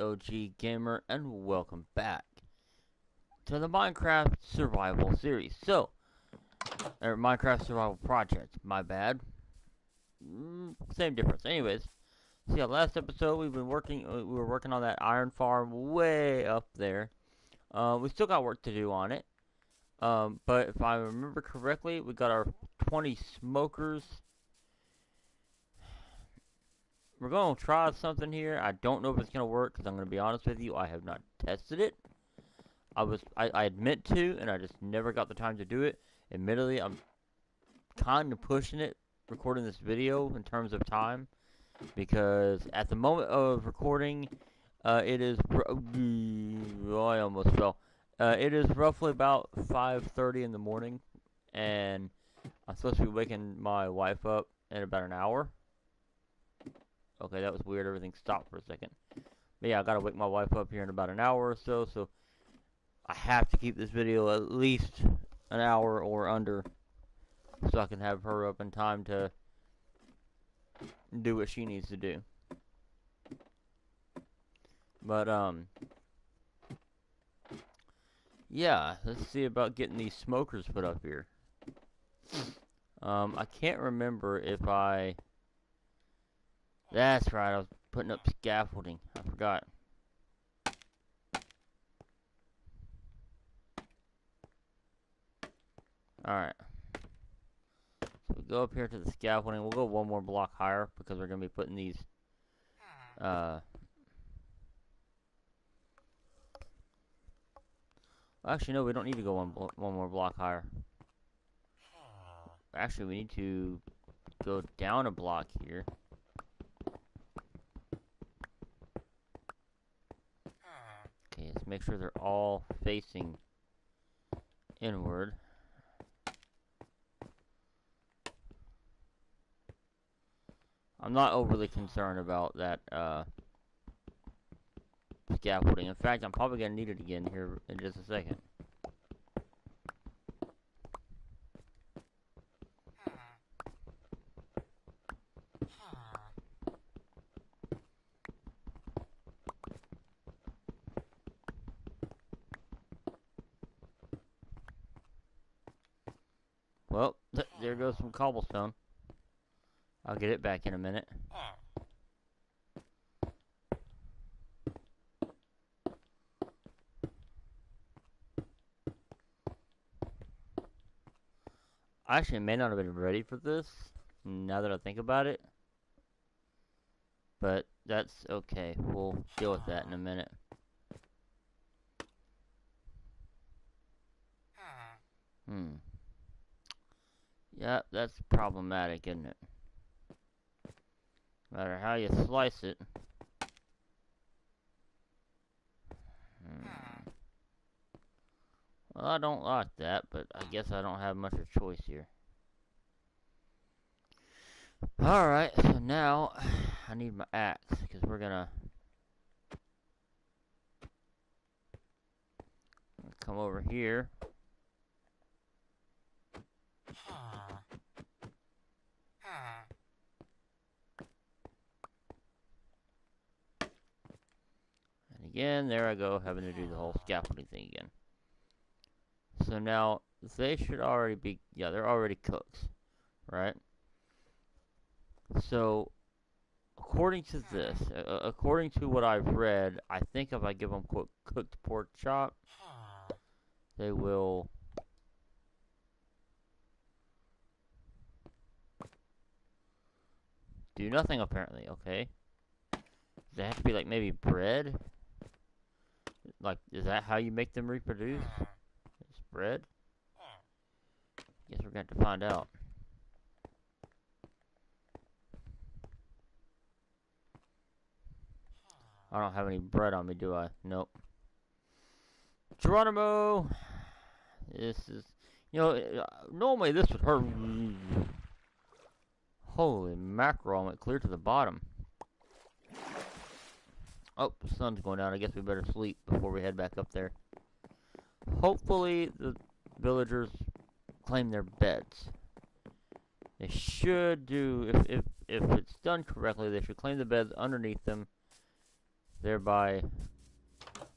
TheOGgamer, and welcome back to the Minecraft Survival Series. Or Minecraft Survival Project, my bad. Same difference. Anyways, see, last episode we were working on that iron farm way up there. We still got work to do on it. But if I remember correctly, we got our 20 smokers. We're going to try something here. I don't know if it's going to work, because I'm going to be honest with you, I have not tested it. I admit to, and I just never got the time to do it. Admittedly, I'm kind of pushing it, recording this video in terms of time, because at the moment of recording, it is, oh, I almost fell. It is roughly about 5:30 in the morning, and I'm supposed to be waking my wife up in about an hour. Okay, that was weird. Everything stopped for a second. But yeah, I gotta wake my wife up here in about an hour or so. So I have to keep this video at least an hour or under, so I can have her up in time to do what she needs to do. But yeah, let's see about getting these smokers put up here. I can't remember if I. That's right, I was putting up scaffolding. I forgot. Alright. So we go up here to the scaffolding. We'll go one more block higher, because we're going to be putting these, actually, no, we don't need to go one more block higher. Actually, we need to go down a block here. Okay, let's make sure they're all facing inward. I'm not overly concerned about that scaffolding. In fact, I'm probably going to need it again here in just a second. Well, there goes some cobblestone. I'll get it back in a minute. I actually may not have been ready for this, now that I think about it. But that's okay. We'll deal with that in a minute. Yep, that's problematic, isn't it? No matter how you slice it. Well, I don't like that, but I guess I don't have much of a choice here. Alright, so now I need my axe, because we're gonna come over here. And again, there I go, having to do the whole scaffolding thing again. So now, they should already be, yeah, they're already cooked, right? So, according to this, according to what I've read, I think if I give them cooked pork chop, they will do nothing, apparently. Okay. Does it have to be like maybe bread? Like, is that how you make them reproduce? It's bread? Guess we're going to have to find out. I don't have any bread on me, do I? Nope. Geronimo! This is, you know, normally this would hurt. Holy mackerel, I went clear to the bottom. Oh, the sun's going down. I guess we better sleep before we head back up there. Hopefully the villagers claim their beds. They should do, if it's done correctly, they should claim the beds underneath them. thereby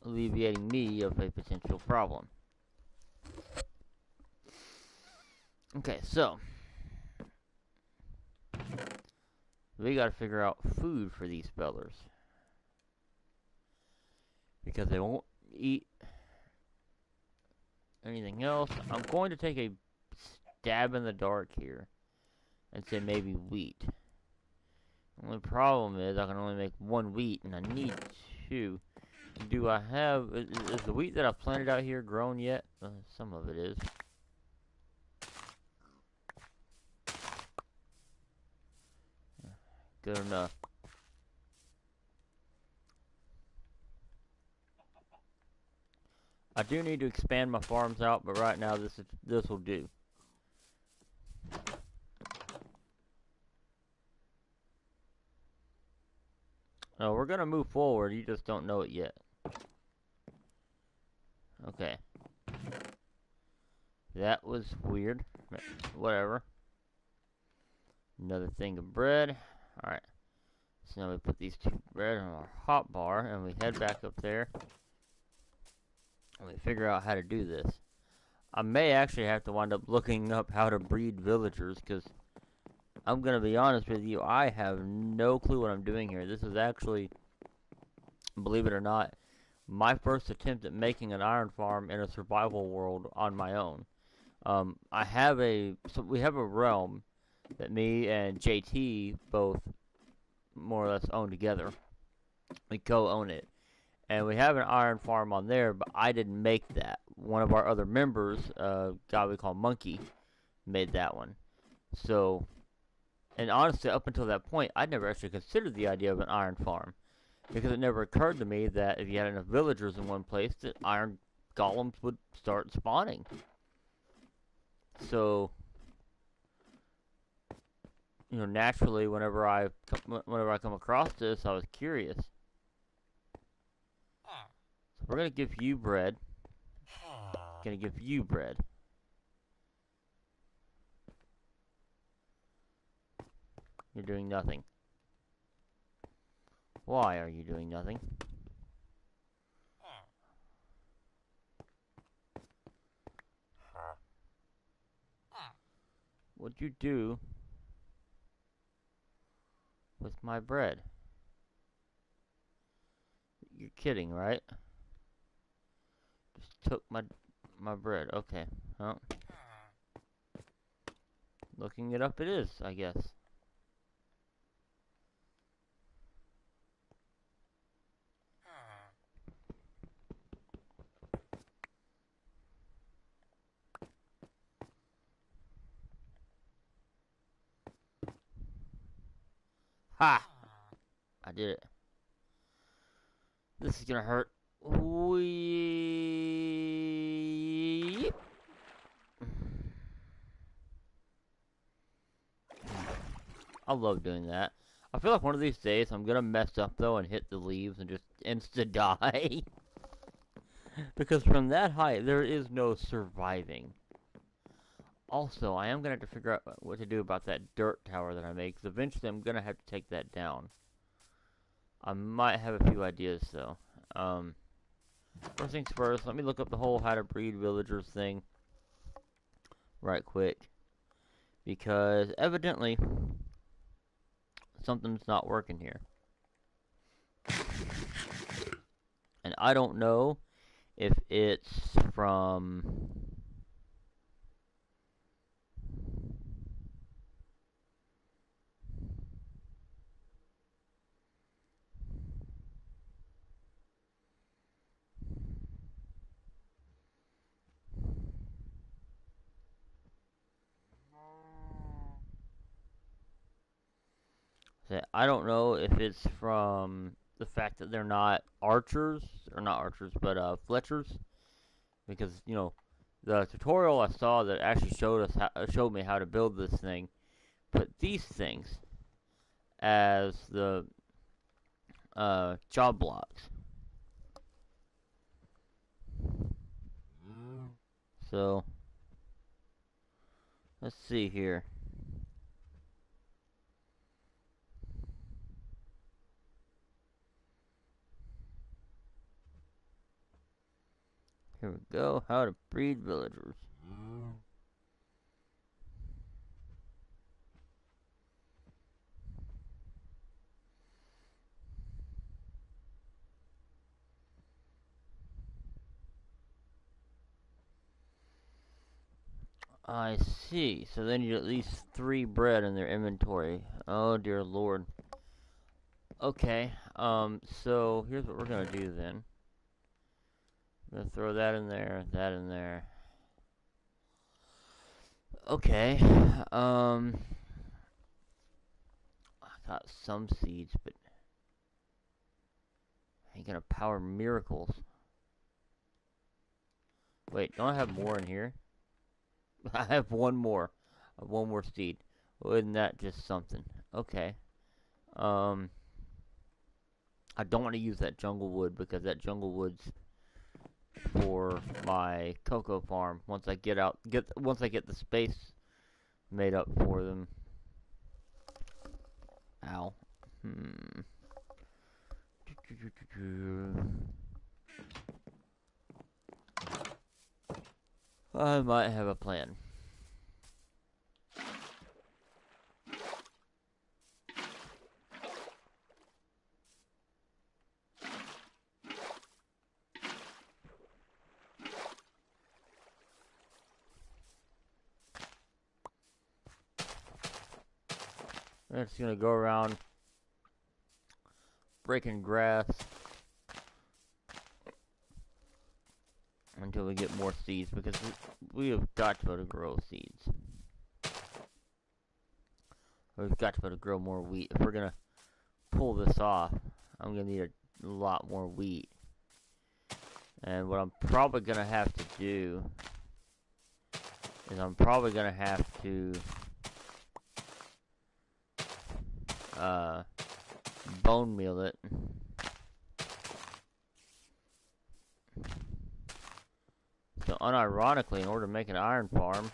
alleviating me of a potential problem. Okay, so we gotta figure out food for these spellers. Because they won't eat anything else. I'm going to take a stab in the dark here and say maybe wheat. The only problem is I can only make one wheat and I need two. Do I have... Is the wheat that I've planted out here grown yet? Some of it is. Good enough. I do need to expand my farms out, but right now this will do. Oh, we're gonna move forward. You just don't know it yet. Okay. That was weird. Whatever. Another thing of bread. Alright. So now we put these two bread on our hot bar and we head back up there. And we figure out how to do this. I may actually have to wind up looking up how to breed villagers, because I'm going to be honest with you, I have no clue what I'm doing here. This is actually, believe it or not, my first attempt at making an iron farm in a survival world on my own. We have a realm that me and JT both more or less own together. We co-own it. And we have an iron farm on there, but I didn't make that. One of our other members, a guy we call Monkey, made that one. So, and honestly, up until that point, I'd never actually considered the idea of an iron farm. Because it never occurred to me that if you had enough villagers in one place, that iron golems would start spawning. So, you know, naturally, whenever I come across this, I was curious. So we're gonna give you bread. Gonna give you bread. You're doing nothing. Why are you doing nothing? What'd you do with my bread? You're kidding, right? Just took my bread. Okay. Well, looking it up it is, I guess. Ha! I did it. This is gonna hurt. Wee. I love doing that. I feel like one of these days I'm gonna mess up though and hit the leaves and just insta die. Because from that height there is no surviving. Also, I am gonna have to figure out what to do about that dirt tower that I made, because eventually I'm gonna have to take that down. I might have a few ideas though. First things first, let me look up the whole how to breed villagers thing right quick. Because evidently something's not working here. And I don't know if it's from... I don't know if it's from the fact that they're not archers, or not archers, but fletchers, because you know the tutorial I saw that actually showed me how to build this thing put these things as the job blocks. So let's see here. Here we go. How to breed villagers. I see. So they need at least 3 bread in their inventory. Oh dear lord. Okay. So here's what we're gonna do then. I'm gonna throw that in there, that in there. Okay. I got some seeds, but I ain't gonna power miracles. Wait, don't I have more in here? I have one more. One more seed. Well, isn't that just something? Okay. I don't want to use that jungle wood because that jungle wood's for my cocoa farm. Once I get the space made up for them. Ow. I might have a plan. I'm just gonna go around breaking grass until we get more seeds, because we have got to be able to grow seeds. We've got to be able to grow more wheat. If we're gonna pull this off, I'm gonna need a lot more wheat. And what I'm probably gonna have to do is I'm probably gonna have to bone meal it. So unironically, in order to make an iron farm,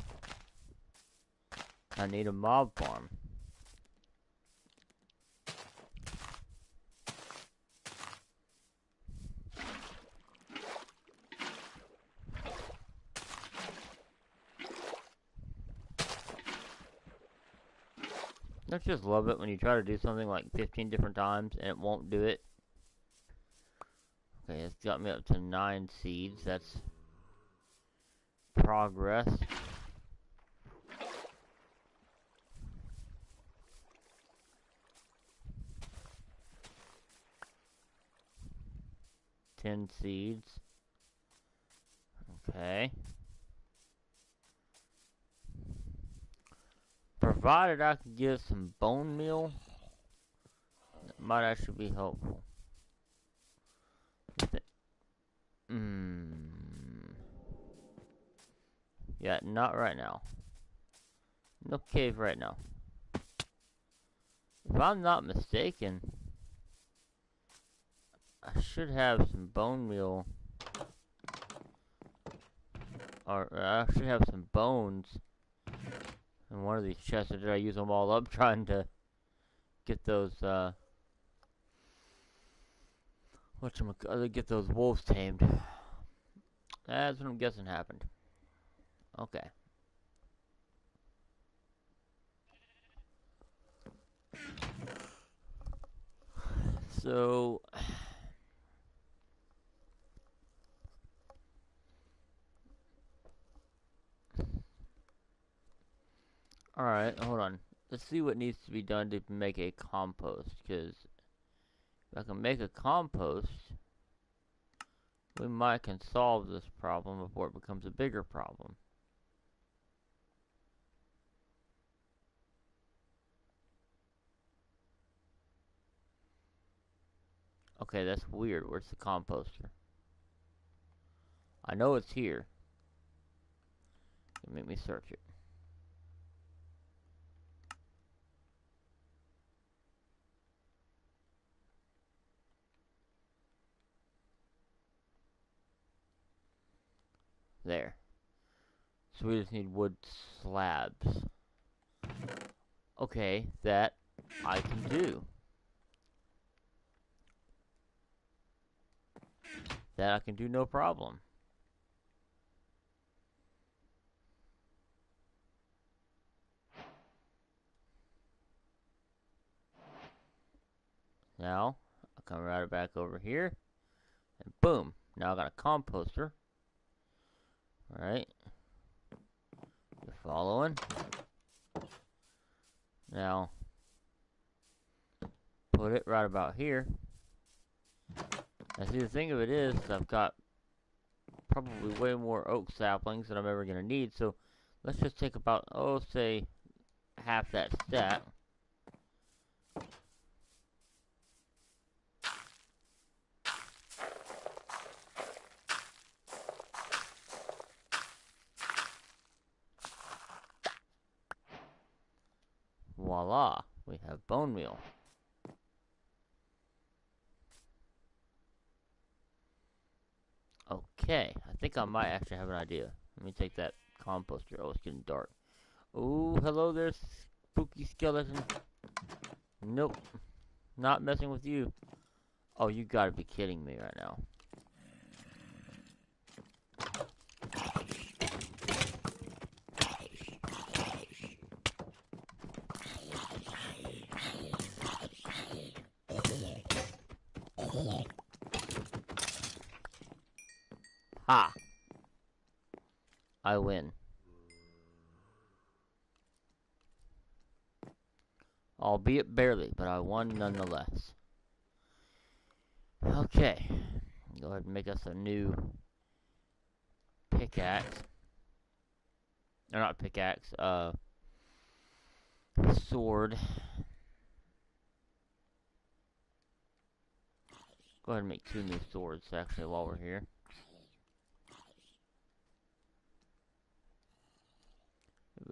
I need a mob farm. I just love it when you try to do something like 15 different times and it won't do it. Okay, it's got me up to 9 seeds. That's progress. Ten seeds. Okay. Provided I can get some bone meal, that might actually be helpful. Yeah, not right now. No cave right now. If I'm not mistaken, I should have some bone meal. Or I should have some bones in one of these chests. Or did I use them all up trying to get those, get those wolves tamed? That's what I'm guessing happened. Okay. So, alright, hold on. Let's see what needs to be done to make a compost, because if I can make a compost, we might can solve this problem before it becomes a bigger problem. Okay, that's weird. Where's the composter? I know it's here. Make me search it. There. So we just need wood slabs. Okay, that I can do. That I can do no problem. Now, I'll come right back over here. And boom. Now I got a composter. Alright. You're following. Now, put it right about here. Now see, the thing of it is, I've got probably way more oak saplings than I'm ever going to need. So, let's just take about, oh, say, half that stack. Voila, we have bone meal. Okay, I think I might actually have an idea. Let me take that composter. Oh, it's getting dark. Oh, hello there, spooky skeleton. Nope, not messing with you. Oh, you gotta be kidding me right now. Ha! I win. Albeit barely, but I won nonetheless. Okay. Go ahead and make us a new pickaxe. Or not pickaxe, sword. Go ahead and make 2 new swords, actually, while we're here.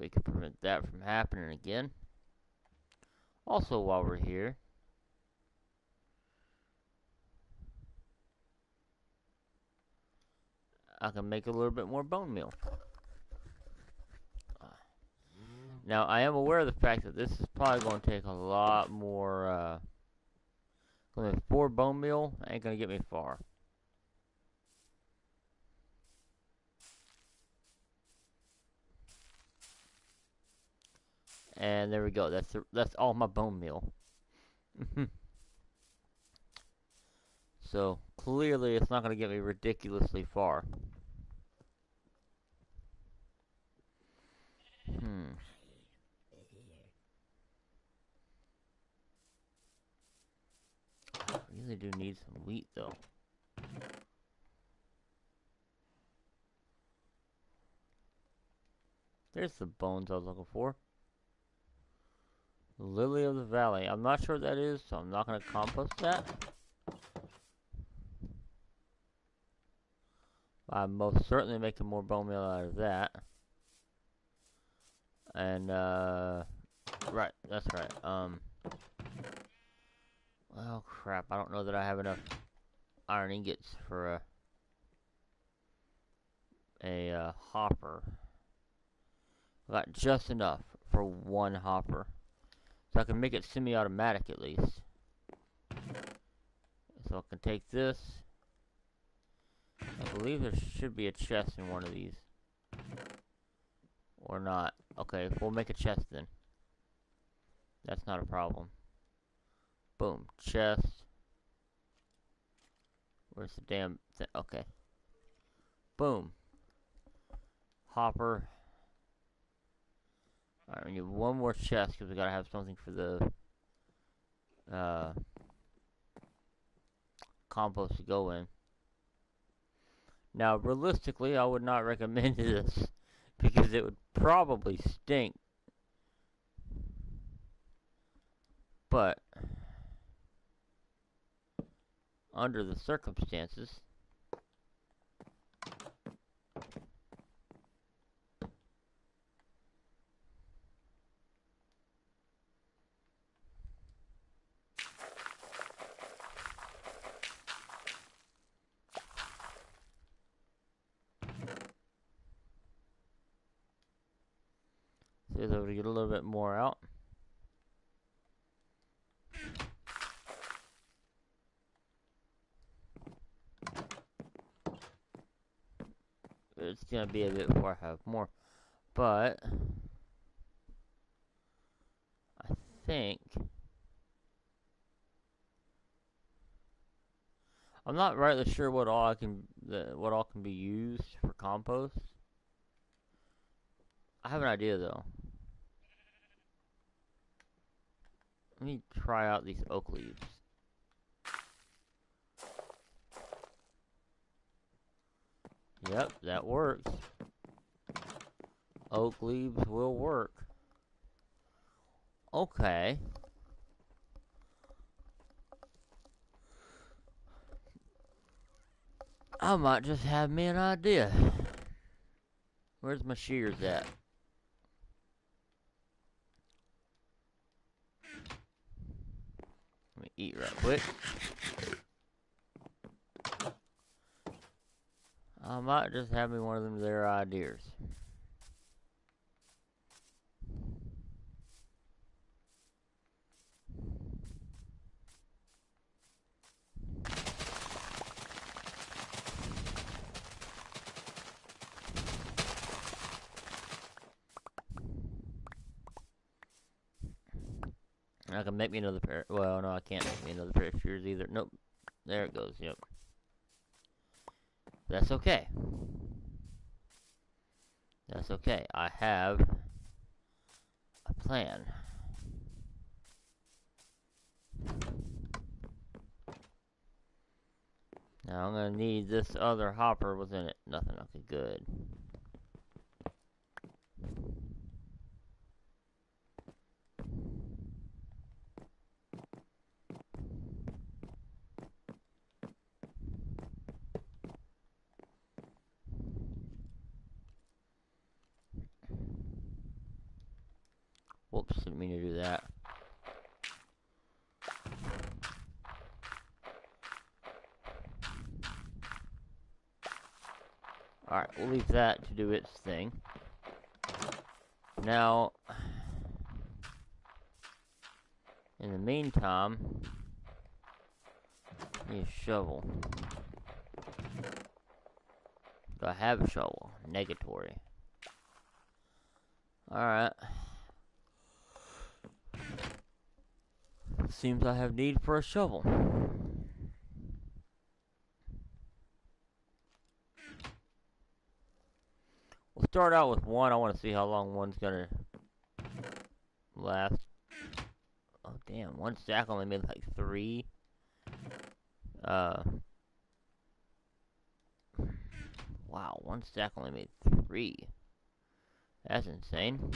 We can prevent that from happening again. Also, while we're here, I can make a little bit more bone meal. Now, I am aware of the fact that this is probably going to take a lot more, 4 bone meal ain't going to get me far. And there we go. That's all my bone meal. So, clearly it's not going to get me ridiculously far. I really do need some wheat, though. There's the bones I was looking for. Lily of the Valley. I'm not sure what that is, so I'm not going to compost that. I'm most certainly making more bone meal out of that. And, right, that's right. Well, crap, I don't know that I have enough iron ingots for a hopper. I got just enough for 1 hopper. So I can make it semi-automatic at least. So I can take this. I believe there should be a chest in one of these. Or not. Okay, we'll make a chest then. That's not a problem. Boom. Chest. Where's the damn thing? Okay. Boom. Hopper. Alright, we need 1 more chest because we gotta have something for the compost to go in. Now, realistically, I would not recommend this because it would probably stink. But under the circumstances, see if we get a little bit more out. It's gonna be a bit before I have more, but I think I'm not rightly sure what all what all can be used for compost. I have an idea though. Let me try out these oak leaves. Yep, that works. Oak leaves will work. Okay. I might just have me an idea. Where's my shears at? Let me eat right quick. I might just have me one of them there ideas. I can make me another pair. Well, no, I can't make me another pair of shears either. Nope. There it goes. Yep. That's okay. That's okay. I have a plan. Now I'm gonna need this other hopper within it. Nothing. Okay, good. Whoops, didn't mean to do that. Alright, we'll leave that to do its thing. Now, in the meantime, I need a shovel. Do I have a shovel? Negatory. Alright. Seems I have need for a shovel. We'll start out with one. I want to see how long one's gonna last. Oh damn, one stack only made like 3. Wow, one stack only made 3. That's insane.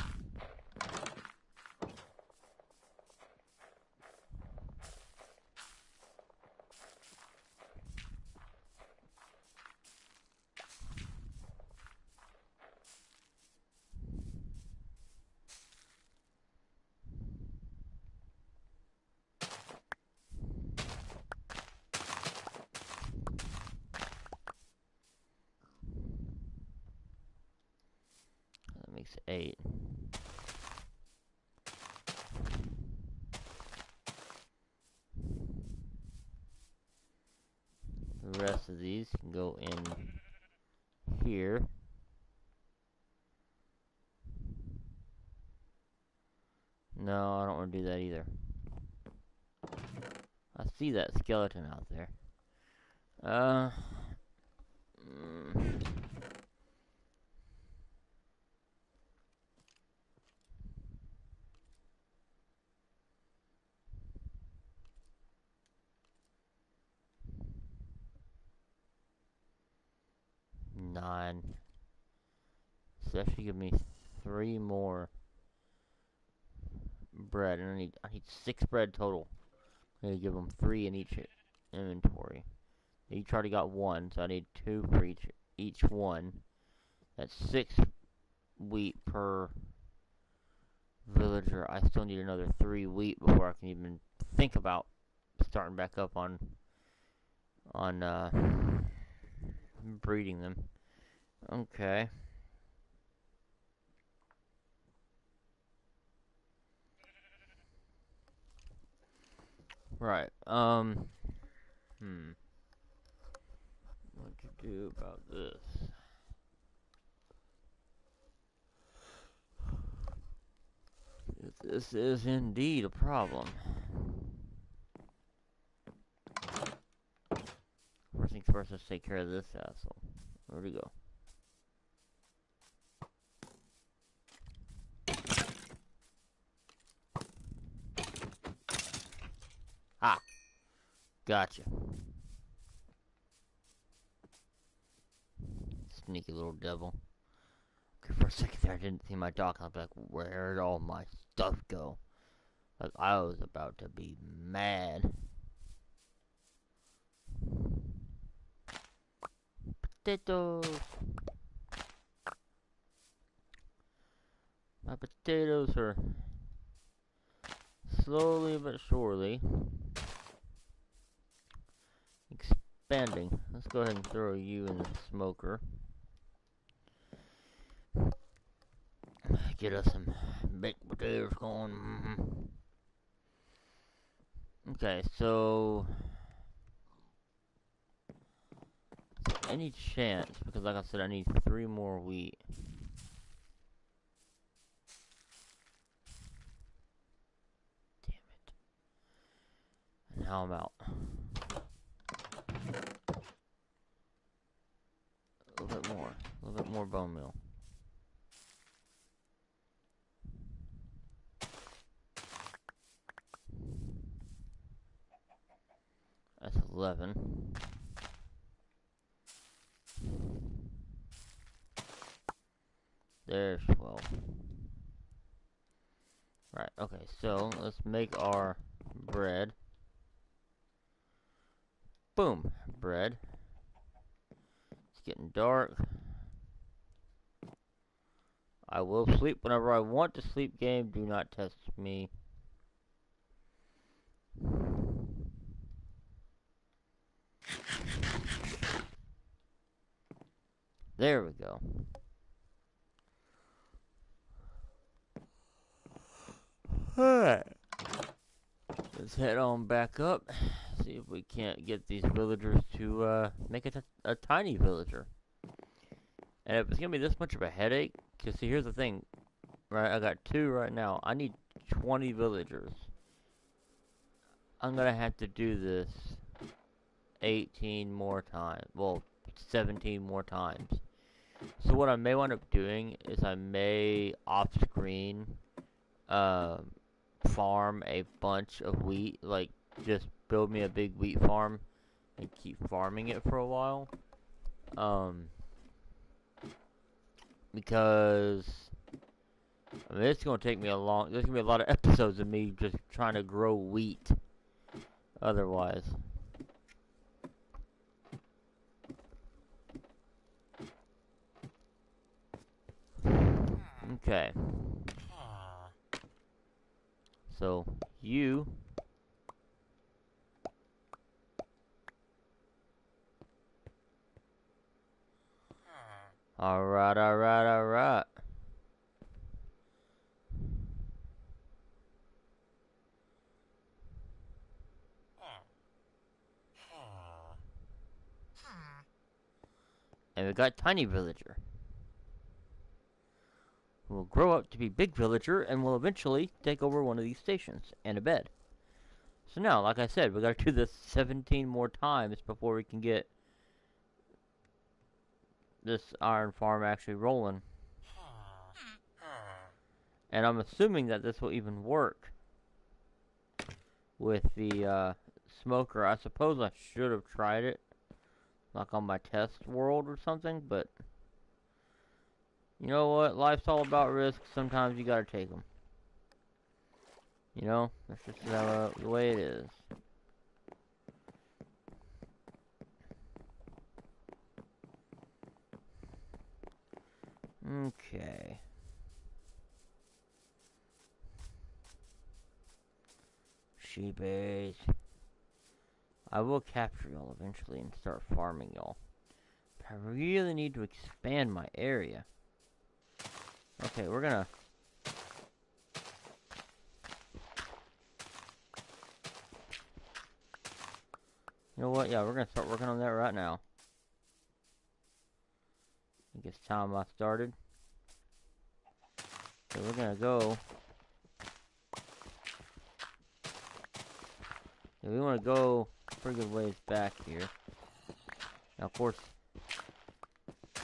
That makes 8. The rest of these can go in here. No, I don't want to do that either. I see that skeleton out there. 9. So that should give me 3 more bread, and I need 6 bread total. I'm gonna give them 3 in each inventory. They each already got 1, so I need 2 for each one. That's 6 wheat per villager. I still need another 3 wheat before I can even think about starting back up on breeding them. Okay. Right. What to do about this? This is indeed a problem. things first. Let's take care of this asshole. Where'd he go? Ah! Gotcha. Sneaky little devil. Okay, for a second there I didn't see my dock. I was like, where'd all my stuff go? Like, I was about to be mad. Potatoes! My potatoes are slowly but surely expanding. Let's go ahead and throw you in the smoker. Get us some baked potatoes going. Okay, so any chance, because like I said, I need 3 more wheat. Damn it. And now I'm out. A little bit more bone meal. That's 11. There's 12. Right, okay, so let's make our bread. Boom, bread. It's getting dark. I will sleep whenever I want to sleep, game. Do not test me. There we go. Alright. Let's head on back up. See if we can't get these villagers to make it a tiny villager. And if it's gonna be this much of a headache, because see, here's the thing, right? I got 2 right now. I need 20 villagers. I'm gonna have to do this 18 more times. Well, 17 more times. So what I may wind up doing is I may off-screen farm a bunch of wheat, like just build me a big wheat farm and keep farming it for a while. Because I mean, it's gonna take me there's gonna be a lot of episodes of me just trying to grow wheat otherwise. Okay. So, you... Alright, alright, alright. And we got Tiny Villager. Will grow up to be Big Villager and will eventually take over one of these stations and a bed. So now, like I said, we gotta do this 17 more times before we can get this iron farm actually rolling. And I'm assuming that this will even work with the smoker. I suppose I should have tried it, like on my test world or something, but you know what? Life's all about risks. Sometimes you gotta take them. You know? That's just the way it is. Okay. Sheepies. I will capture y'all eventually and start farming y'all. But I really need to expand my area. Okay, we're gonna... You know what? Yeah, we're gonna start working on that right now. I think it's time I started. So we're gonna go... Yeah, we want to go a pretty good ways back here. Now, of course, the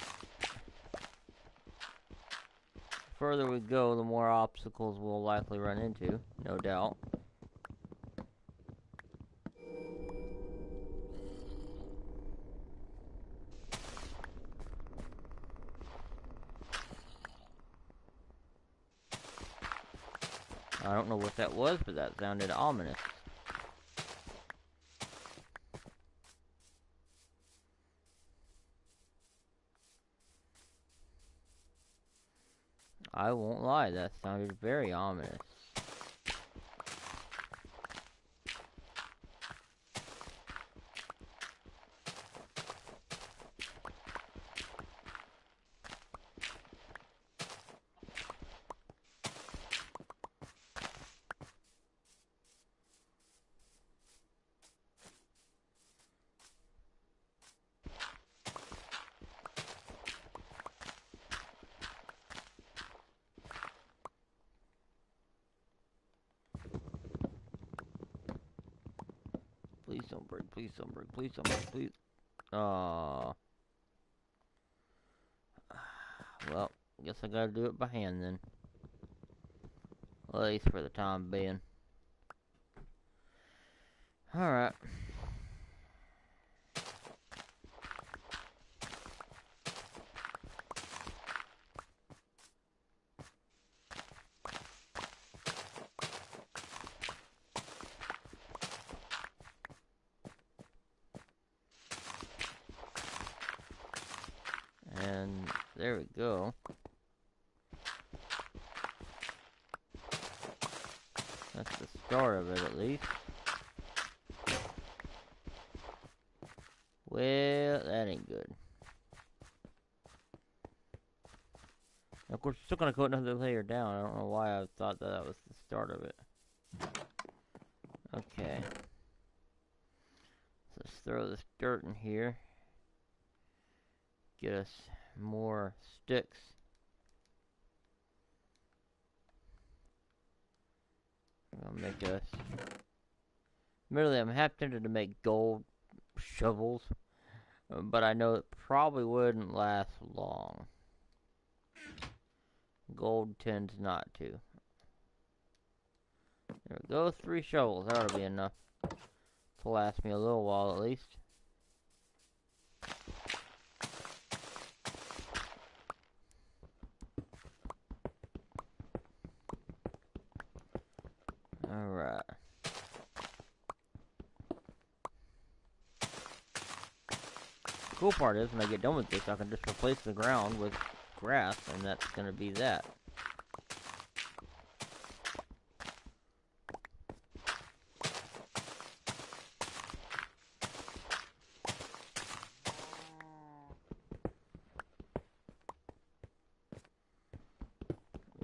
further we go, the more obstacles we'll likely run into, no doubt. I don't know what that was, but that sounded ominous. I won't lie, that sounded very ominous. Please don't break, please don't break, please don't break, please. Aww. Well, I guess I gotta do it by hand then. At least for the time being. Alright. And there we go. That's the start of it, at least. Well, that ain't good. Of course, we're still gonna go another layer down. I don't know why I thought that was the start of it. Okay. So let's throw this dirt in here. Get us more sticks. I'll make us. Admittedly, I'm half tempted to make gold shovels, but I know it probably wouldn't last long. Gold tends not to. There we go, 3 shovels. That ought to be enough to last me a little while at least. Alright. The cool part is when I get done with this, I can just replace the ground with grass, and that's gonna be that.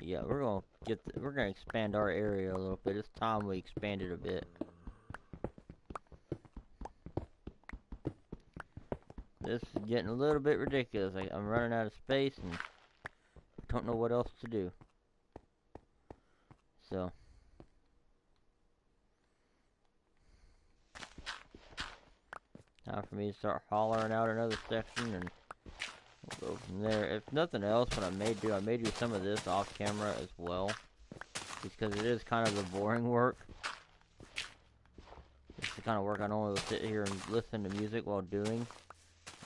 Yeah, we're gonna expand our area a little bit. It's time we expanded a bit. This is getting a little bit ridiculous. I'm running out of space and don't know what else to do. So time for me to start hollering out another section, and we'll go from there. If nothing else, what I may do some of this off camera as well, because it is kind of the boring work. It's the kind of work I normally sit here and listen to music while doing.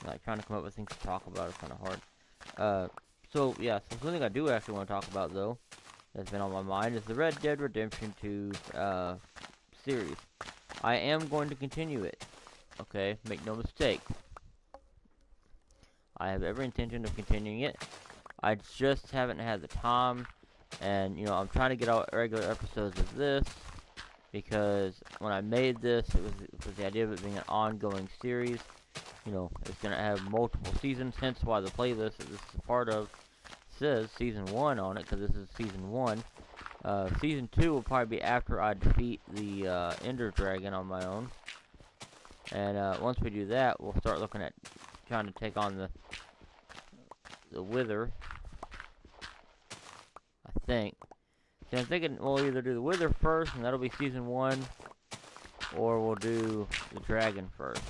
Like, trying to come up with things to talk about is kind of hard. So yeah, so something I do actually want to talk about, though, that's been on my mind, is the Red Dead Redemption 2 series. I am going to continue it. Okay, make no mistake. I have every intention of continuing it. I just haven't had the time, and, you know, I'm trying to get out regular episodes of this, because when I made this, it was the idea of it being an ongoing series. You know, it's going to have multiple seasons, hence why the playlist that this is a part of says Season 1 on it, because this is Season 1. Season 2 will probably be after I defeat the Ender Dragon on my own. And once we do that, we'll start looking at trying to take on the Wither, I think. So I'm thinking we'll either do the Wither first, and that'll be Season 1, or we'll do the Dragon first.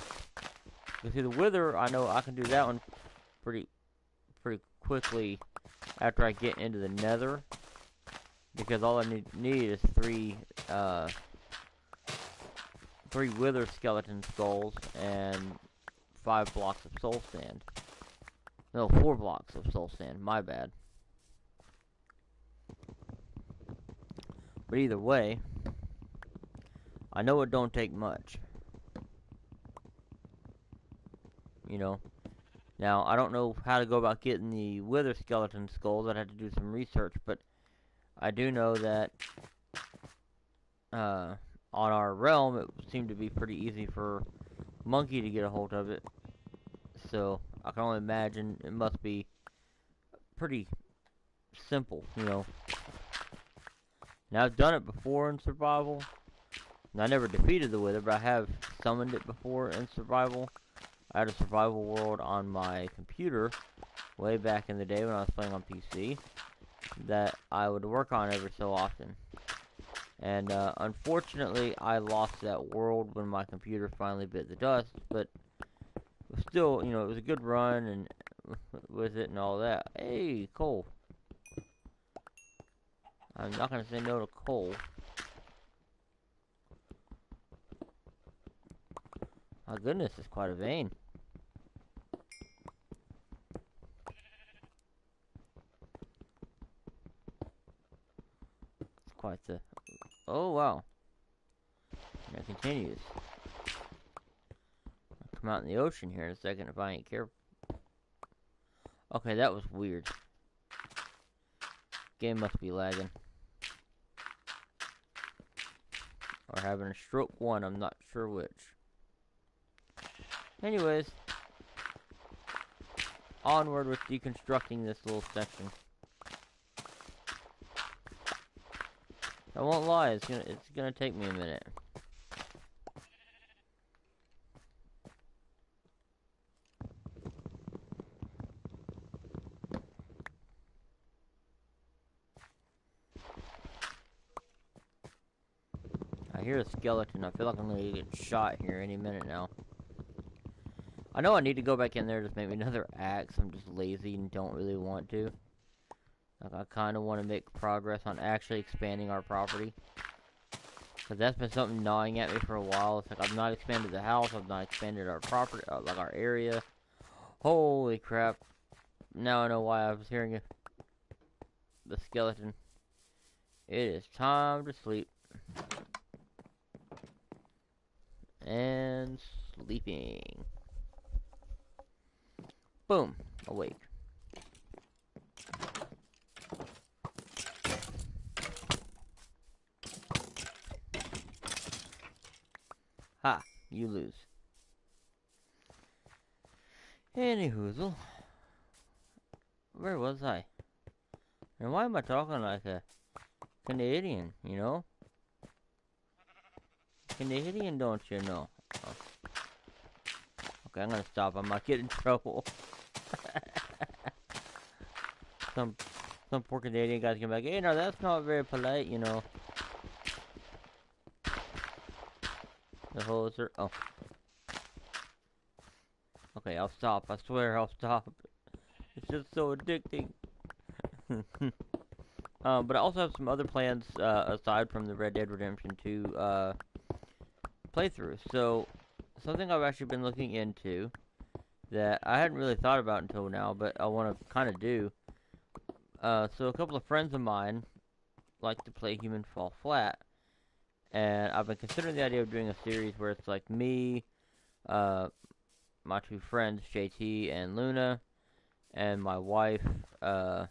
You see, the wither, I know I can do that one pretty quickly after I get into the nether, because all I need is three wither skeleton skulls and 5 blocks of soul sand. No, 4 blocks of soul sand, my bad. But either way, I know it don't take much. You know. Now, I don't know how to go about getting the wither skeleton skulls. I'd have to do some research, but I do know that on our realm, it seemed to be pretty easy for Monkey to get a hold of it. So, I can only imagine it must be pretty simple, you know. Now, I've done it before in survival. And I never defeated the wither, but I have summoned it before in survival. I had a survival world on my computer way back in the day when I was playing on PC that I would work on every so often. And unfortunately, I lost that world when my computer finally bit the dust, but it was still, you know, it was a good run and with it and all that. Hey, coal. I'm not going to say no to coal. My goodness, it's quite a vein. It's quite the... Oh, wow. And it continues. I'll come out in the ocean here in a second if I ain't careful. Okay, that was weird. Game must be lagging. Or having a stroke one, I'm not sure which. Anyways. Onward with deconstructing this little section. I won't lie, it's gonna take me a minute. I hear a skeleton. I feel like I'm gonna get shot here any minute now. I know I need to go back in there to make me another axe. I'm just lazy and don't really want to. Like, I kind of want to make progress on actually expanding our property. Because that's been something gnawing at me for a while. It's like I've not expanded the house. I've not expanded our property, like our area. Holy crap. Now I know why I was hearing the skeleton. It is time to sleep. And sleeping. Boom. Awake. Ha. You lose. Anyhoozle. Where was I? And why am I talking like a Canadian, you know? Canadian, don't you know? Oh. Okay, I'm gonna stop. I might get in trouble. some poor Canadian guys come back. Hey, no, that's not very polite, you know. The hoser. Oh. Okay, I'll stop. I swear I'll stop. It's just so addicting. But I also have some other plans aside from the Red Dead Redemption 2 playthrough. So, something I've actually been looking into that I hadn't really thought about until now, but I want to kind of do. So a couple of friends of mine like to play Human Fall Flat, and I've been considering the idea of doing a series where it's like me, my two friends, JT and Luna, and my wife, VG.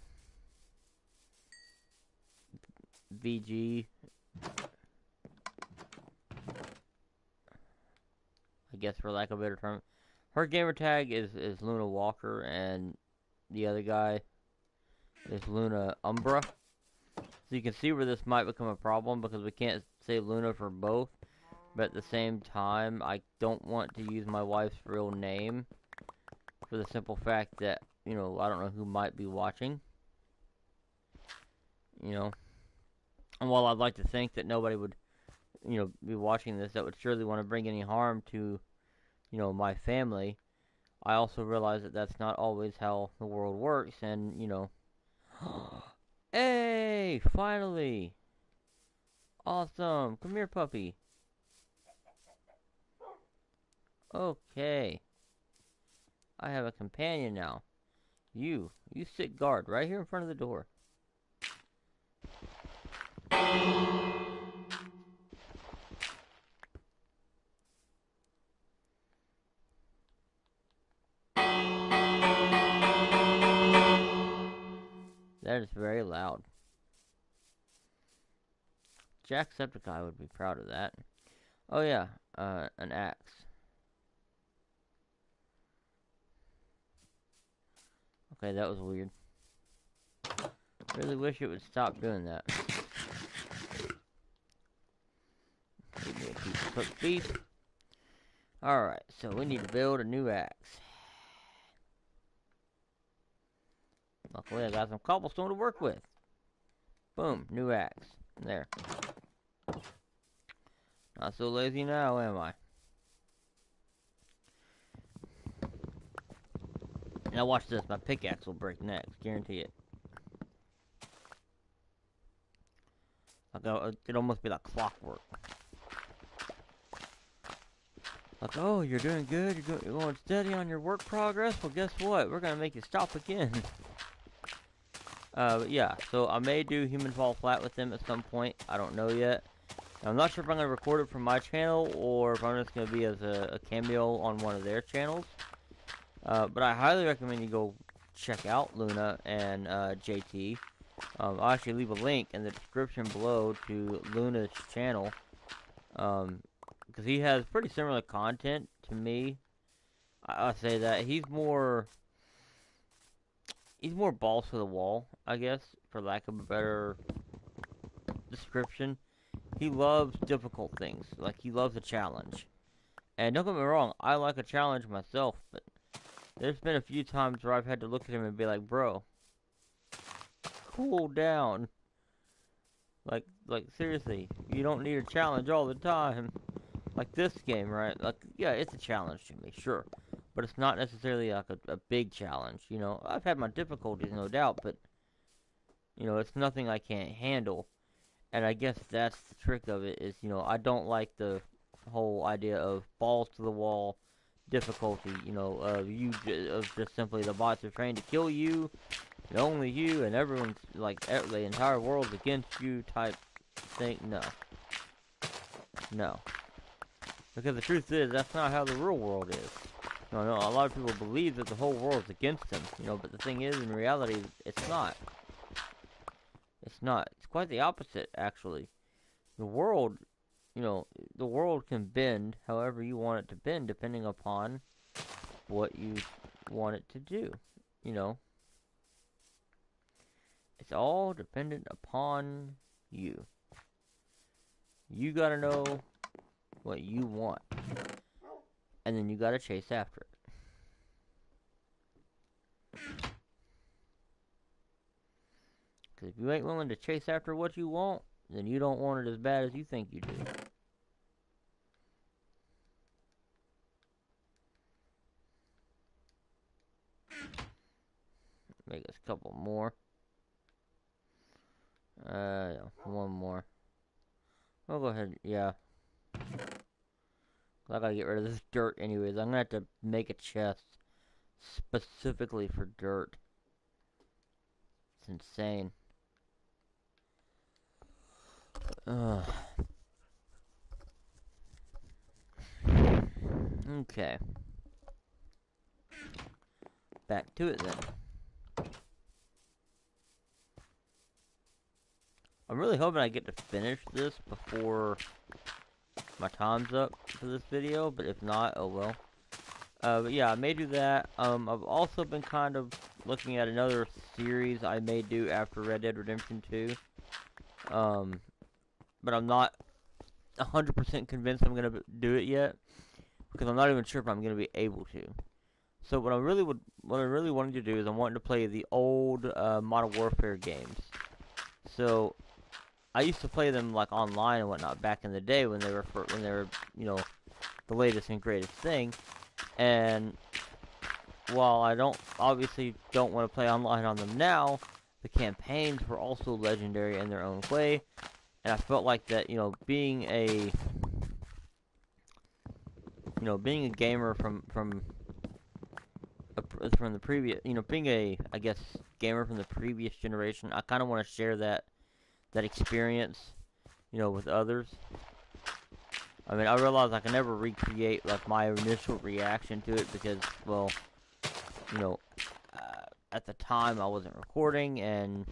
I guess for lack of a better term. Her gamer tag is Luna Walker, and the other guy is Luna Umbra. So you can see where this might become a problem, because we can't say Luna for both. But at the same time, I don't want to use my wife's real name, for the simple fact that, you know, I don't know who might be watching. You know. And while I'd like to think that nobody would, you know, be watching this that would surely want to bring any harm to my family, I also realize that that's not always how the world works, and, hey, finally! Awesome! Come here, puppy. Okay. I have a companion now. You sit guard right here in front of the door. That is very loud. Jacksepticeye would be proud of that. Oh yeah, an axe. Okay, that was weird. Really wish it would stop doing that. Give me a piece of cooked beef. Alright, so we need to build a new axe. Luckily, I got some cobblestone to work with. Boom, new axe. There. Not so lazy now, am I? Now watch this, my pickaxe will break next, guarantee it. It'd almost be like clockwork. Like, oh, you're doing good, you're going steady on your work progress? Well, guess what? We're gonna make you stop again. But yeah, so I may do Human Fall Flat with them at some point. I don't know yet. I'm not sure if I'm going to record it from my channel or if I'm just going to be as a cameo on one of their channels. But I highly recommend you go check out Luna and JT. I'll actually leave a link in the description below to Luna's channel. Because he has pretty similar content to me. I'll say that he's more balls to the wall, I guess, for lack of a better description. He loves difficult things. Like, he loves a challenge. And don't get me wrong, I like a challenge myself, but there's been a few times where I've had to look at him and be like, bro, cool down. Like seriously, you don't need a challenge all the time. Like this game, right? Like, yeah, it's a challenge to me, sure. But it's not necessarily like a big challenge, I've had my difficulties, no doubt, but, it's nothing I can't handle. And I guess that's the trick of it, is, I don't like the whole idea of balls to the wall difficulty, of just simply the bots are trained to kill you, and only you, and everyone's, like, the entire world's against you type thing. No. No. Because the truth is, that's not how the real world is. No, a lot of people believe that the whole world's against them, but the thing is, in reality, it's not. It's not. It's quite the opposite, actually. The world, the world can bend however you want it to bend, depending upon what you want it to do, It's all dependent upon you. You gotta know what you want. And then you gotta chase after it. Because if you ain't willing to chase after what you want, then you don't want it as bad as you think you do. Make us a couple more. One more. I'll go ahead, yeah. I gotta get rid of this dirt anyways. I'm gonna have to make a chest specifically for dirt. It's insane. Okay. Back to it then. I'm really hoping I get to finish this before my time's up for this video, but if not, oh well. But yeah, I may do that. I've also been kind of looking at another series I may do after Red Dead Redemption 2. But I'm not 100% convinced I'm gonna do it yet, because I'm not even sure if I'm gonna be able to. So what I really wanted to do is I wanted to play the old Modern Warfare games. So I used to play them like online and whatnot back in the day when they were the latest and greatest thing. And while I obviously don't want to play online on them now, the campaigns were also legendary in their own way. And I felt like that, being a gamer from the previous, being I guess, gamer from the previous generation, I kind of want to share that experience, with others. I mean, I realize I can never recreate, like, my initial reaction to it because, well, at the time I wasn't recording, and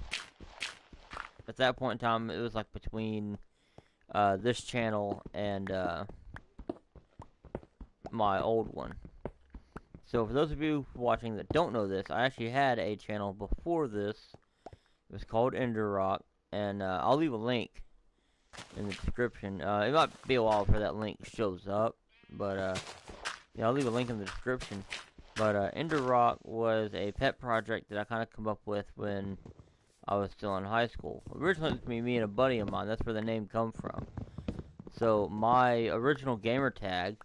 at that point in time, it was, like, between, this channel and, my old one. So, for those of you watching that don't know this, I actually had a channel before this. It was called Rock, and, I'll leave a link in the description. It might be a while before that link shows up, but, yeah, I'll leave a link in the description. But, Rock was a pet project that I kind of come up with when I was still in high school. Originally, it was me and a buddy of mine. That's where the name comes from. So, my original gamer tag,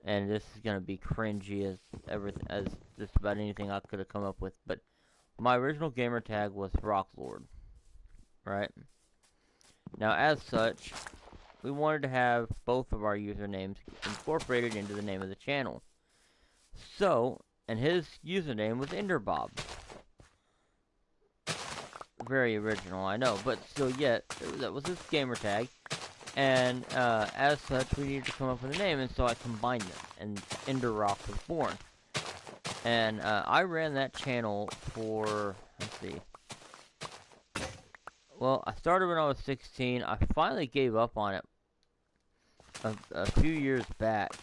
and this is gonna be cringy as just about anything I could have come up with, but my original gamer tag was Rock Lord, right? Now, as such, we wanted to have both of our usernames incorporated into the name of the channel. So, and his username was Enderbob. Very original, I know, but still yet, that was his gamer tag. And, as such, we needed to come up with a name, and so I combined them, and Enderrock was born. And, I ran that channel for, let's see. Well, I started when I was 16. I finally gave up on it a few years back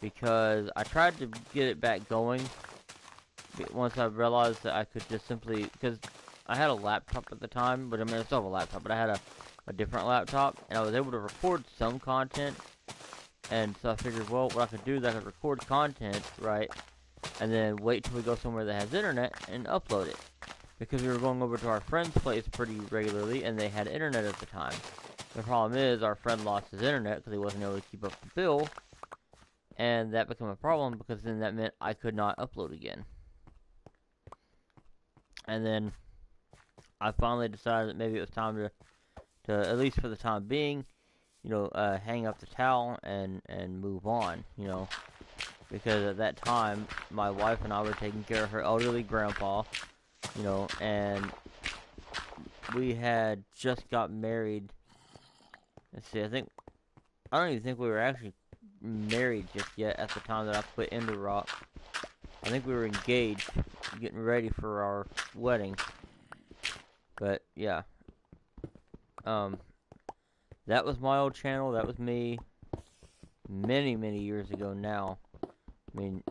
because I tried to get it back going once I realized that I could just simply, because I had a laptop at the time, but I mean, I still have a laptop, but I had a different laptop, and I was able to record some content, and so I figured, well, what I could do is I could record content, right, and then wait till we go somewhere that has internet and upload it. Because we were going over to our friend's place pretty regularly, and they had internet at the time. The problem is, our friend lost his internet because he wasn't able to keep up the bill, and that became a problem because then that meant I could not upload again. And then I finally decided that maybe it was time to at least for the time being, hang up the towel and move on, because at that time, my wife and I were taking care of her elderly grandpa, and we had just got married. Let's see, I don't even think we were actually married just yet at the time that I quit Rock. I think we were engaged, getting ready for our wedding. But, yeah. That was my old channel, that was me many, many years ago now. I mean,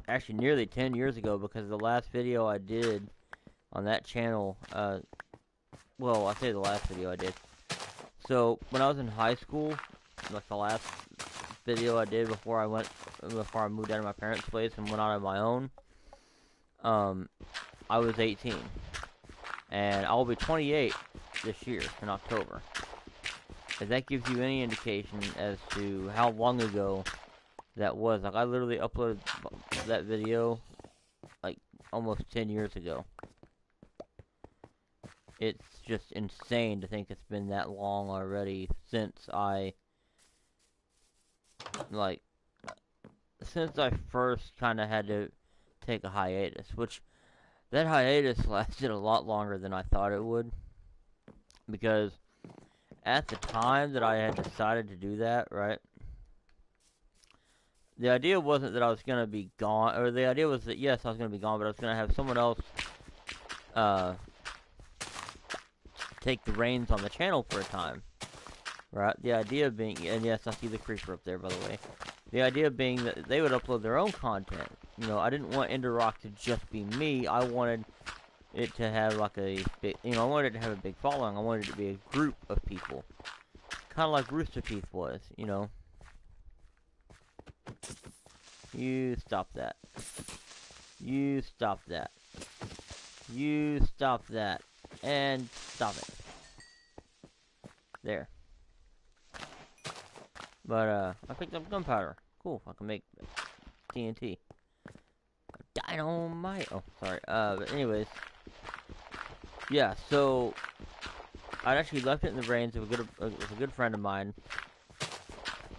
actually nearly 10 years ago, because the last video I did on that channel, well, I say the last video I did. So, when I was in high school, like the last video I did before I moved out of my parents' place and went out on my own, I was 18. And I'll be 28 this year, in October. If that gives you any indication as to how long ago that was. Like, I literally uploaded that video, like, almost 10 years ago. It's just insane to think it's been that long already since I first kind of had to take a hiatus, which that hiatus lasted a lot longer than I thought it would, because at the time that I had decided to do that, right, the idea wasn't that I was going to be gone, or the idea was that, yes, I was going to be gone, but I was going to have someone else, take the reins on the channel for a time, right? The idea being, and yes, I see the creeper up there, by the way. The idea being that they would upload their own content. I didn't want Rock to just be me. I wanted it to have like a big, I wanted it to have a big following. I wanted it to be a group of people, kind of like Rooster Teeth was. You stop that. You stop that. You stop that. And stop it. There. But, I picked up gunpowder. Cool, I can make TNT. Dynamite. Oh, sorry. But anyways, yeah. So I actually left it in the brains of a good friend of mine.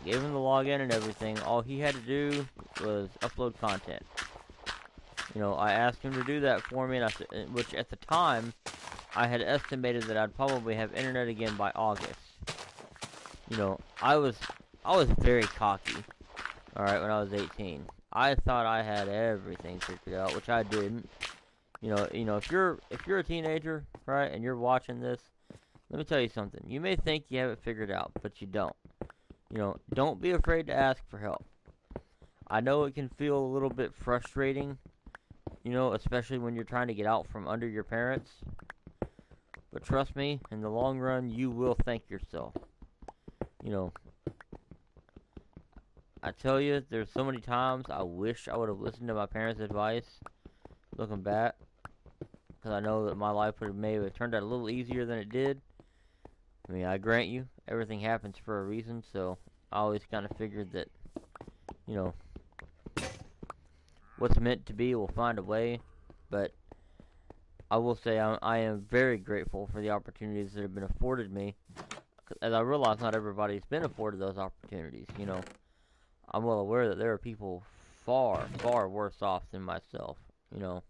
Gave him the login and everything. All he had to do was upload content. You know, I asked him to do that for me, and which at the time I had estimated that I'd probably have internet again by August. You know, I was very cocky. All right, when I was 18, I thought I had everything figured out, which I didn't. You know, if you're a teenager, right, and you're watching this, let me tell you something. You may think you have it figured out, but you don't. You know, don't be afraid to ask for help. I know it can feel a little bit frustrating, you know, especially when you're trying to get out from under your parents. But trust me, in the long run, you will thank yourself. You know, I tell you, there's so many times I wish I would have listened to my parents' advice, looking back, because I know that my life would have maybe turned out a little easier than it did. I mean, I grant you, everything happens for a reason, so I always kind of figured that, you know, what's meant to be will find a way, but I will say I am very grateful for the opportunities that have been afforded me, as I realize not everybody's been afforded those opportunities, you know. I'm well aware that there are people far, far worse off than myself, you know.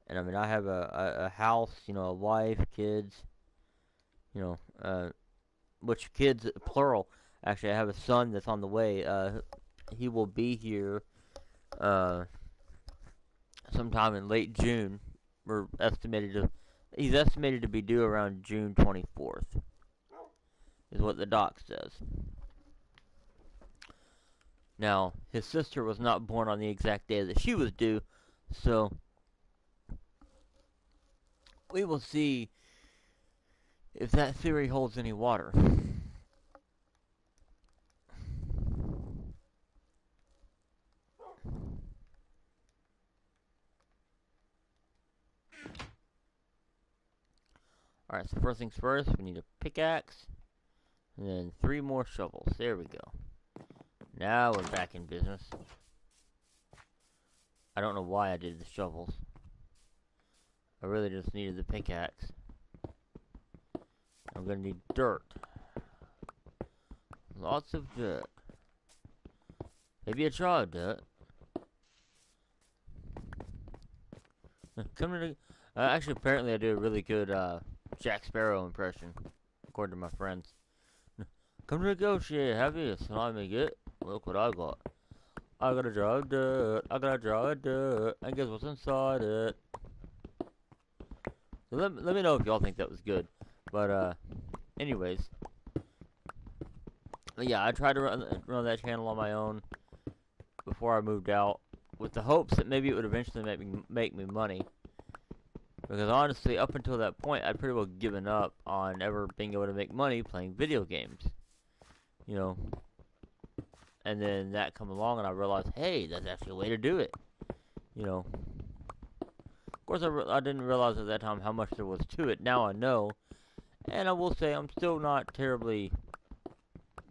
And I mean, I have a house, you know, a wife, kids, you know, which kids, plural. Actually, I have a son that's on the way. He will be here, sometime in late June. He's estimated to be due around June 24th, is what the doc says. Now, his sister was not born on the exact day that she was due, so we will see if that theory holds any water. Alright, so first things first, we need a pickaxe, and then 3 more shovels. There we go. Now we're back in business. I don't know why I did the shovels. I really just needed the pickaxe. I'm gonna need dirt. Lots of dirt. Maybe a jar of dirt. Come to actually, apparently I do a really good Jack Sparrow impression, according to my friends. Come to negotiate, have you? Slimy git. Look what I got. I got a jar of dirt. I got a jar of dirt. And guess what's inside it? So let me know if y'all think that was good. But anyways, yeah, I tried to run that channel on my own before I moved out, with the hopes that maybe it would eventually make me money. Because honestly, up until that point, I'd pretty well given up on ever being able to make money playing video games. You know, and then that come along, and I realized, hey, that's actually a way to do it. You know, of course, I didn't realize at that time how much there was to it. Now I know, and I will say I'm still not terribly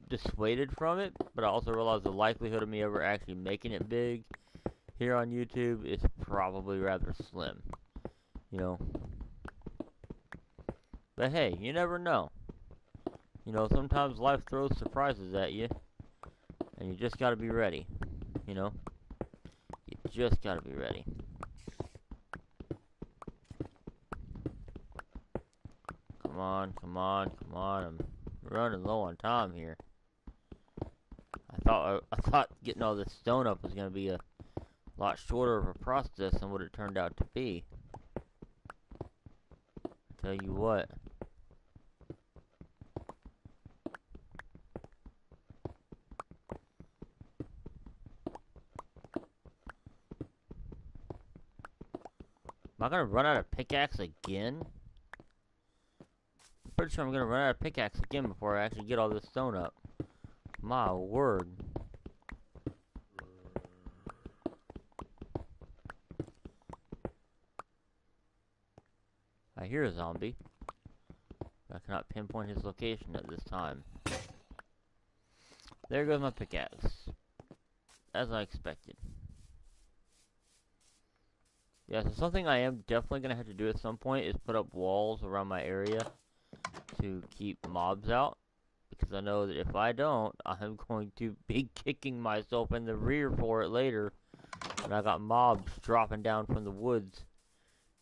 dissuaded from it, but I also realize the likelihood of me ever actually making it big here on YouTube is probably rather slim. You know, but hey, you never know. You know, sometimes life throws surprises at you, and you just gotta be ready. You know, you just gotta be ready. Come on, come on, come on! I'm running low on time here. I thought getting all this stone up was gonna be a lot shorter of a process than what it turned out to be. I tell you what. Am I gonna run out of pickaxe again? I'm pretty sure I'm gonna run out of pickaxe again before I actually get all this stone up. My word. I hear a zombie. I cannot pinpoint his location at this time. There goes my pickaxe. as I expected. Yeah, so something I am definitely going to have to do at some point is put up walls around my area to keep mobs out. Because I know that if I don't, I'm going to be kicking myself in the rear for it later. And I got mobs dropping down from the woods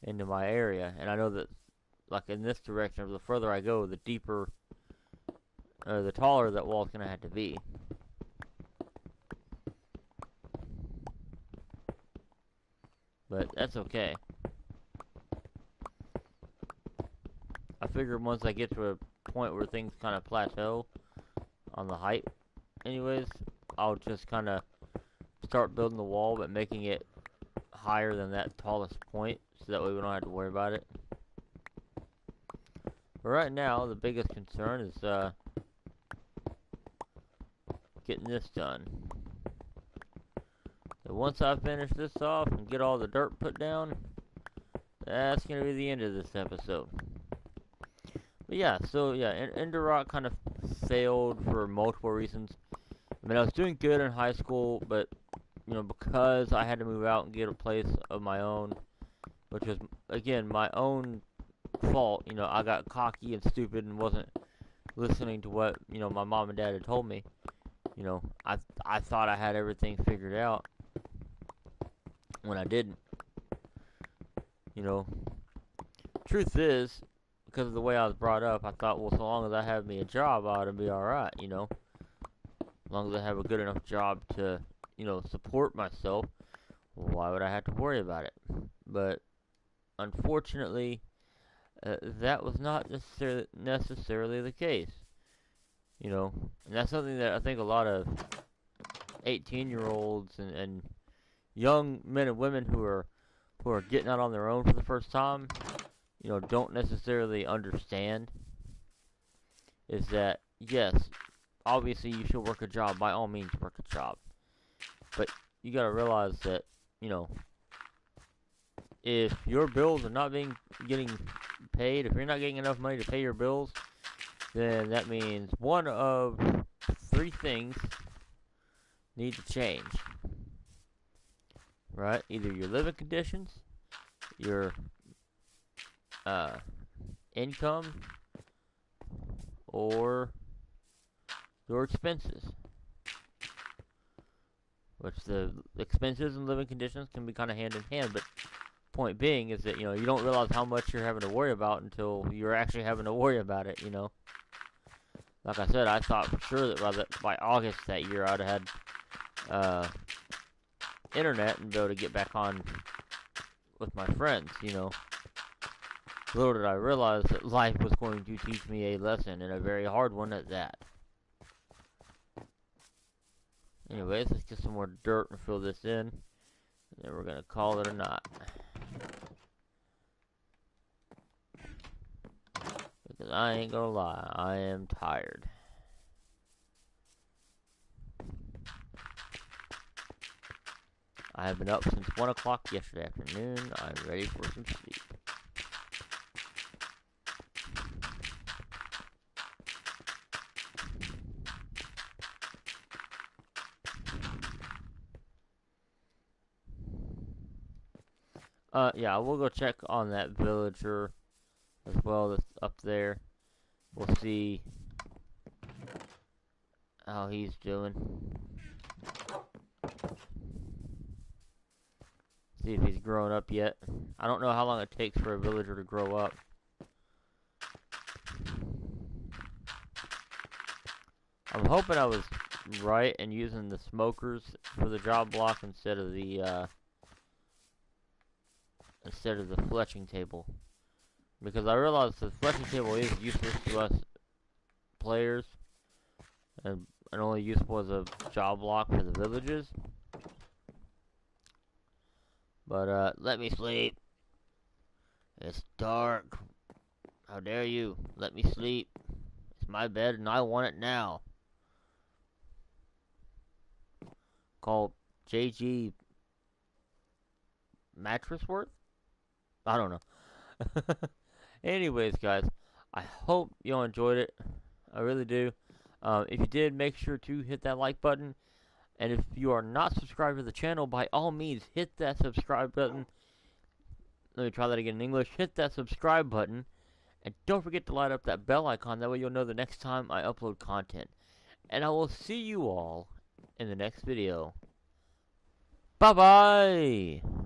into my area. And I know that, like in this direction, the further I go, the deeper, the taller that wall's going to have to be. But that's okay. I figure once I get to a point where things kind of plateau on the height, anyways, I'll just kind of start building the wall, but making it higher than that tallest point, so that way we don't have to worry about it. But right now, the biggest concern is getting this done. So once I finish this off and get all the dirt put down, that's going to be the end of this episode. But yeah, so yeah, Ender Rock kind of failed for multiple reasons. I mean, I was doing good in high school, but, you know, because I had to move out and get a place of my own, which was, again, my own fault. You know, I got cocky and stupid and wasn't listening to what, you know, my mom and dad had told me. You know, I thought I had everything figured out when I didn't. You know, truth is, because of the way I was brought up, I thought, well, so long as I have me a job, I ought to be alright, you know. As long as I have a good enough job to, you know, support myself, well, why would I have to worry about it? But, unfortunately, that was not necessarily the case. You know, and that's something that I think a lot of 18-year-olds and young men and women who are getting out on their own for the first time, you know, don't necessarily understand. Is that, yes, obviously you should work a job. By all means, work a job. But you gotta realize that, you know, if your bills are not getting paid, if you're not getting enough money to pay your bills, then that means one of three things need to change. Right? Either your living conditions, your income, or your expenses. Which the expenses and living conditions can be kind of hand in hand, but point being is that, you know, you don't realize how much you're having to worry about until you're actually having to worry about it, you know. Like I said, I thought for sure that by August that year I'd have had internet and be able to get back on with my friends, you know. Little did I realize that life was going to teach me a lesson, and a very hard one at that. Anyways, let's get some more dirt and fill this in, and then we're gonna call it a night. Because I ain't gonna lie, I am tired. I have been up since 1 o'clock yesterday afternoon. I'm ready for some sleep. Yeah, we'll go check on that villager as well that's up there. We'll see how he's doing. See if he's grown up yet. I don't know how long it takes for a villager to grow up. I'm hoping I was right in using the smokers for the job block instead of the fletching table. Because I realized the fletching table is useless to us players, and only useful as a job block for the villages. But, let me sleep. It's dark. How dare you? Let me sleep. It's my bed and I want it now. Called JG Mattress Worth? I don't know. Anyways, guys, I hope y'all enjoyed it. I really do. If you did, make sure to hit that like button. And if you are not subscribed to the channel, by all means, hit that subscribe button. Let me try that again in English. Hit that subscribe button. And don't forget to light up that bell icon. That way you'll know the next time I upload content. And I will see you all in the next video. Bye-bye!